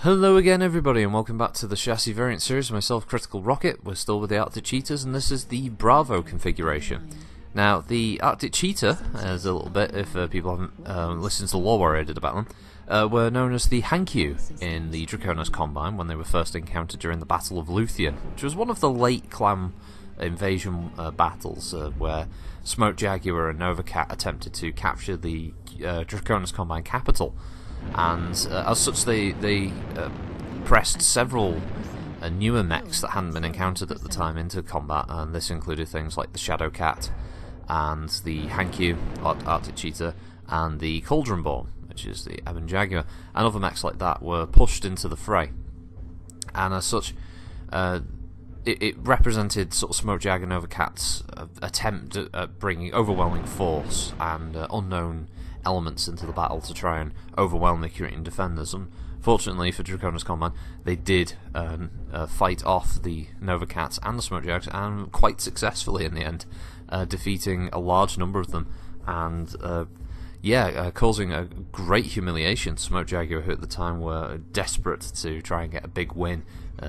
Hello again everybody and welcome back to the chassis variant series. Myself, Critical Rocket. We're still with the Arctic Cheetahs and this is the Bravo configuration. Now the Arctic Cheetah, as a little bit if people haven't listened to the lore where I did about them, were known as the Hankyu in the Draconis Combine when they were first encountered during the Battle of Luthien, which was one of the late clan invasion battles where Smoke Jaguar and Nova Cat attempted to capture the Draconis Combine capital. And as such they pressed several newer mechs that hadn't been encountered at the time into combat, and this included things like the Shadow Cat and the Hankyu, Arctic Cheetah, and the Cauldronborn, which is the Ebon Jaguar, and other mechs like that were pushed into the fray. And as such, it represented sort of Smoke Jaguar and Nova Cat's attempt at bringing overwhelming force and unknown elements into the battle to try and overwhelm the Cretan defenders. And fortunately for Draconis Combine, they did fight off the Nova Cats and the Smoke Jags, and quite successfully in the end, defeating a large number of them, and causing a great humiliation. Smoke Jaguar, who at the time were desperate to try and get a big win,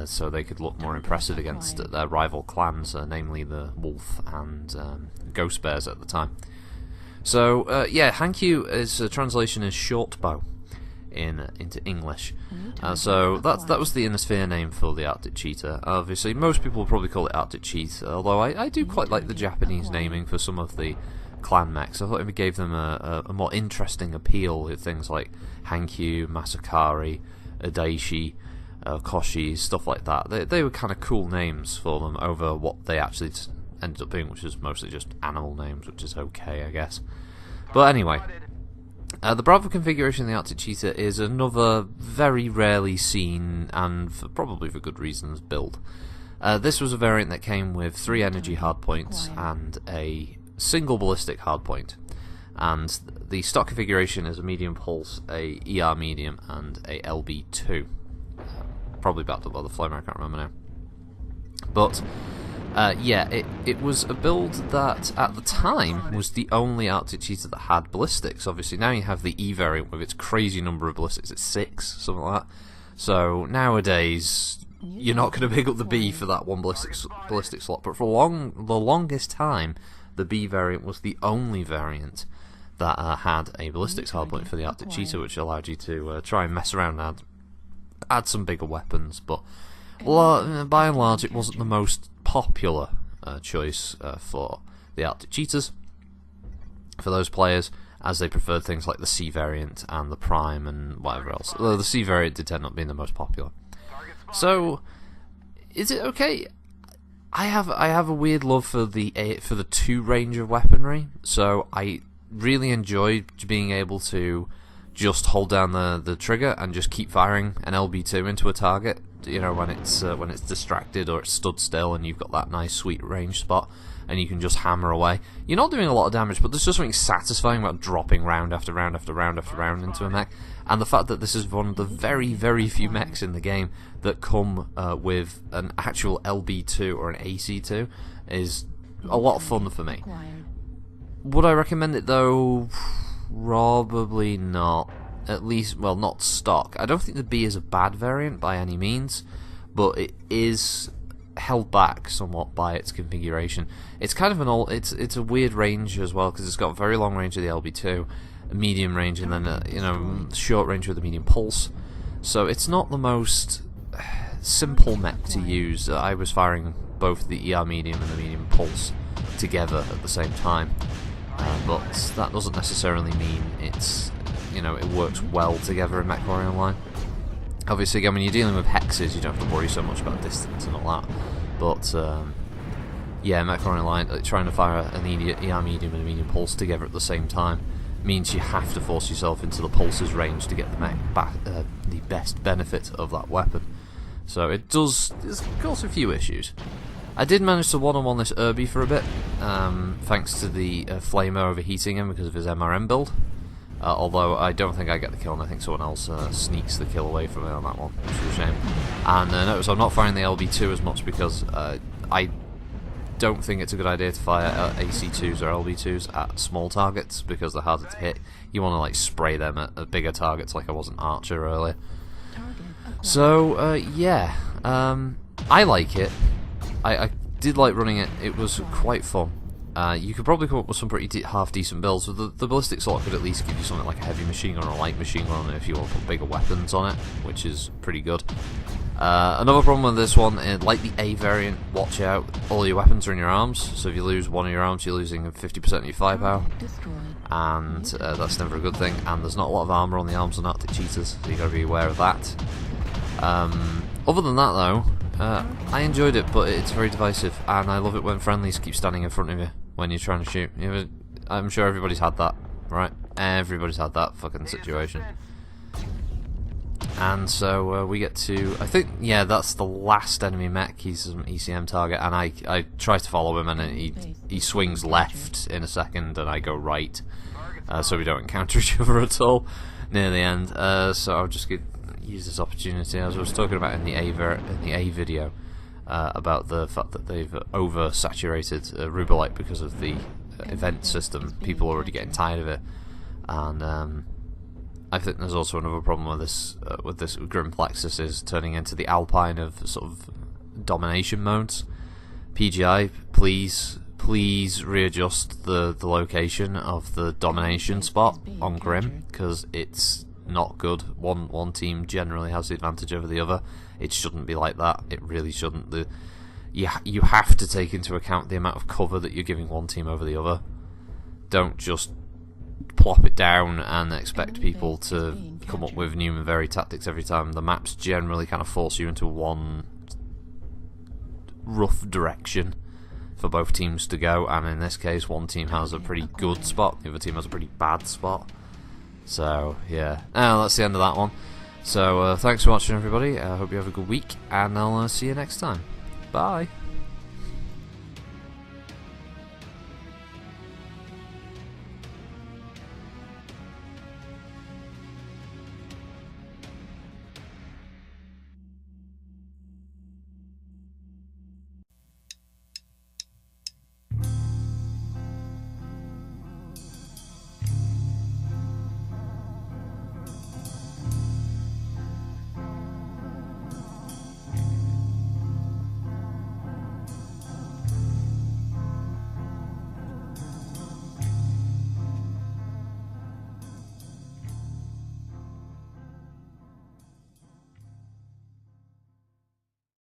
so they could look more impressive against their rival clans, namely the Wolf and Ghost Bears at the time. So, Hankyu is translation is short bow into English. So that was the Innisphere name for the Arctic Cheetah. Obviously, most people will probably call it Arctic Cheetah, although I do quite like the Japanese naming for some of the clan mechs. I thought it gave them a more interesting appeal with things like Hankyu, Masakari, Adaishi, Koshi, stuff like that. They were kind of cool names for them over what they actually ended up being, which is mostly just animal names, which is okay, I guess. But anyway, the Bravo configuration of the Arctic Cheetah is another very rarely seen, and probably for good reasons, build. This was a variant that came with 3 energy hardpoints and a single ballistic hardpoint. And the stock configuration is a medium pulse, a ER medium, and a LB2. Probably backed up by the Flamer, I can't remember now. But it was a build that at the time was the only Arctic Cheetah that had ballistics. Obviously now you have the E variant with its crazy number of ballistics. It's 6, something like that. So nowadays you're not going to pick up the B for that one ballistic slot. But for the longest time, the B variant was the only variant that had a ballistics hardpoint for the Arctic Cheetah, which allowed you to try and mess around and add some bigger weapons. But by and large, it wasn't the most popular choice for the Arctic Cheetahs, for those players, as they preferred things like the C variant and the Prime and whatever else. Although the C variant did end up being the most popular. So, is it okay? I have a weird love for the 2 range of weaponry. So I really enjoy being able to just hold down the trigger and just keep firing an LB2 into a target. You know, when it's distracted or it's stood still, and you've got that nice sweet range spot, and you can just hammer away. You're not doing a lot of damage, but there's just something satisfying about dropping round after round after round after round into a mech. And the fact that this is one of the very, very few mechs in the game that come with an actual LB2 or an AC2 is a lot of fun for me. Would I recommend it though? Probably not. At least, well, not stock. I don't think the B is a bad variant by any means, but it is held back somewhat by its configuration. It's kind of it's a weird range as well, because it's got a very long range of the LB2, a medium range, and then short range with the medium pulse. So it's not the most simple mech to use. I was firing both the ER medium and the medium pulse together at the same time, but that doesn't necessarily mean it works well together in MechWarrior Online. Obviously, again, when you're dealing with hexes, you don't have to worry so much about distance and all that. But MechWarrior Online, trying to fire an ER medium and a medium pulse together at the same time means you have to force yourself into the pulse's range to get the best benefit of that weapon. So it's got a few issues. I did manage to one-on-one this Irby for a bit, thanks to the Flamer overheating him because of his MRM build. Although I don't think I get the kill, and I think someone else sneaks the kill away from me on that one, which is a shame. And notice I'm not firing the LB2 as much because I don't think it's a good idea to fire AC2s or LB2s at small targets because they're harder to hit. You want to spray them at bigger targets like I was an Archer earlier. So yeah, I like it. I did like running it. It was quite fun. You could probably come up with some pretty half decent builds. The ballistic slot could at least give you something like a heavy machine gun or a light machine gun if you want to put bigger weapons on it, which is pretty good. Another problem with this one, like the A variant, watch out, all your weapons are in your arms, so if you lose one of your arms you're losing 50% of your firepower, and that's never a good thing, and there's not a lot of armour on the arms on Arctic Cheetahs, so you got to be aware of that. Other than that though, I enjoyed it, but it's very divisive, and I love it when friendlies keep standing in front of you when you're trying to shoot. I'm sure everybody's had that, right? Everybody's had that fucking situation. And so we get to, I think, yeah, that's the last enemy mech. He's an ECM target, and I try to follow him, and he swings left in a second, and I go right, so we don't encounter each other at all near the end. So I'll just use this opportunity, as I was talking about in the A video, about the fact that they've oversaturated Rubolite because of the event system. People are already getting tired of it, and I think there's also another problem with this Grim Plexus is turning into the Alpine of sort of domination modes. PGI, please readjust the location of the domination spot on Grim, because it's not good. One team generally has the advantage over the other. It shouldn't be like that. It really shouldn't. You have to take into account the amount of cover that you're giving one team over the other. Don't just plop it down and expect people to come up with new and varied tactics every time. The maps generally kind of force you into one rough direction for both teams to go, and in this case one team has a pretty good spot, the other team has a pretty bad spot. So yeah, that's the end of that one. So thanks for watching everybody, I hope you have a good week, and I'll see you next time. Bye.